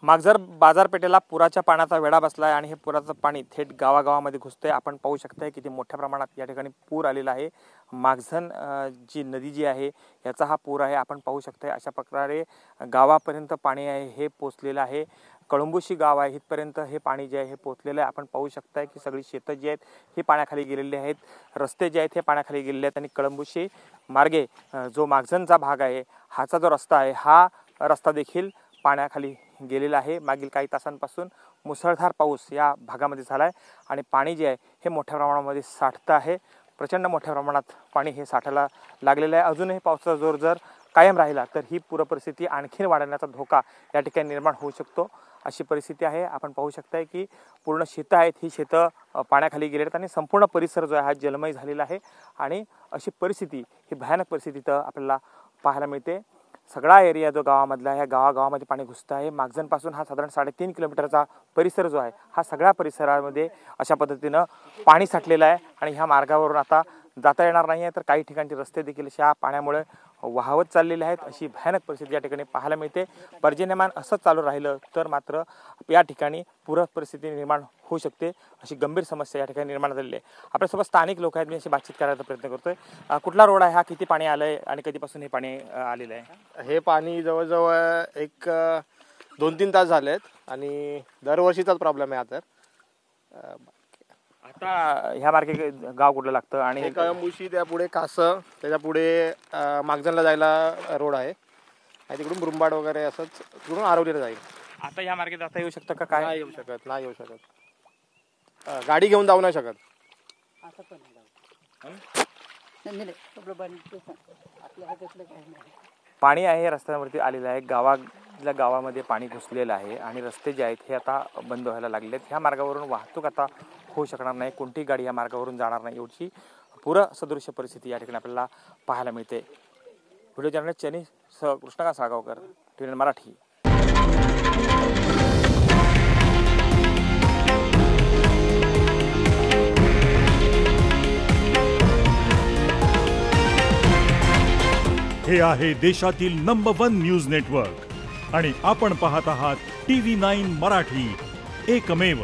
मागझर बाजारपेठेला पुराच्या पाण्याचा वेढा बसला आहे आणि हे पुराचं पाणी थेट गावागावामध्ये घुसतंय। आपण पाहू शकताय किती मोठ्या प्रमाणात या ठिकाणी पूर आलेला आहे। मागझन जी नदी जी आहे याचा हा पूर आहे। आपण पाहू शकताय अशा प्रकारे गावापर्यंत पाणी आहे हे पोहोचलेलं आहे। कळंबुशी गाव आहे इथपर्यंत हे पाणी जे आहे हे पोहोचलेलं आहे। आपण पाहू शकताय की सगळी शेतं जी आहेत ही पाण्याखाली गेलेली आहेत, रस्ते जे आहेत हे पाण्याखाली गेलेले आहेत आणि कळंबुशी मार्गे जो मागझनचा भाग आहे हाचा जो रस्ता आहे हा रस्ता देखील पाण्याखाली गेलेला आहे। मागील काही तासांपासून मुसळधार पाऊस या भागामध्ये झाला आहे आणि पाणी जे आहे हे मोठ्या प्रमाणामध्ये साठतं आहे। प्रचंड मोठ्या प्रमाणात पाणी हे साठायला लागलेलं आहे। अजूनही पावसाचा जोर जर कायम राहिला तर ही पूर परिस्थिती आणखीन वाढण्याचा धोका या ठिकाणी निर्माण होऊ शकतो, अशी परिस्थिती आहे। आपण पाहू शकताय की पूर्ण शेतं आहेत ही शेतं पाण्याखाली गेलेली आहेत आणि संपूर्ण परिसर जो आहे हा जलमय झालेला आहे आणि अशी परिस्थिती ही भयानक परिस्थिती तर आपल्याला पाहायला मिळते। सगळा एरिया जो गावामधला आहे गावागावामध्ये पाणी घुसतं आहे। मागझनपासून हा साधारण 3.5 किलोमीटरचा परिसर जो आहे हा सगळ्या परिसरामध्ये अशा पद्धतीनं पाणी साठलेलं आहे आणि ह्या मार्गावरून आता जाता येणार नाही आहे, तर काही ठिकाणचे रस्ते देखील अशा पाण्यामुळे वाहवत चाललेले आहेत। अशी भयानक परिस्थिती या ठिकाणी पाहायला मिळते। पर्जन्यमान असं चालू राहिलं तर मात्र या ठिकाणी पूर परिस्थिती निर्माण होऊ शकते, अशी गंभीर समस्या या ठिकाणी निर्माण झालेली आहे। आपल्यासोबत स्थानिक लोक आहेत, मी अशी बातचीत करायचा प्रयत्न करतोय। कुठला रोड आहे हा, किती पाणी आलंय आणि कधीपासून हे पाणी आलेलं आहे? हे पाणी जवळजवळ एक 2-3 तास झालेत आणि दरवर्षीचाच प्रॉब्लेम आहे आता। आता ह्या मार्गे गाव कुठलं लागतं? आणि कळंबुशी, त्या पुढे कासं, त्याच्या पुढे मागझनला जायला रोड आहे आणि तिकडून ब्रुंबाड वगैरे असंच तिकडून आरवलीला जाईल। आता ह्या मार्गे जाता येऊ शकतं का? काय नाही येऊ शकत, नाही येऊ शकत, गाडी घेऊन जाऊ नाही शकत। पाणी आहे रस्त्यांवरती आलेलं आहे, गावामध्ये पाणी घुसलेलं आहे आणि रस्ते जे आहेत हे आता बंद व्हायला लागलेत। ह्या मार्गावरून वाहतूक आता होऊ शकणार नाही, कोणतीही गाडी या मार्गावरून जाणार नाही, एवढी पूर सदृश्य परिस्थिती या ठिकाणी आपल्याला पाहायला मिळते। व्हिडिओ जर्नलिस्ट चनी कृष्णकांत साळगावकर, TVN मराठी। हे आहे देशातील नंबर 1 न्यूज नेटवर्क आणि आपण पाहत आहात TV9 मराठी, एकमेव।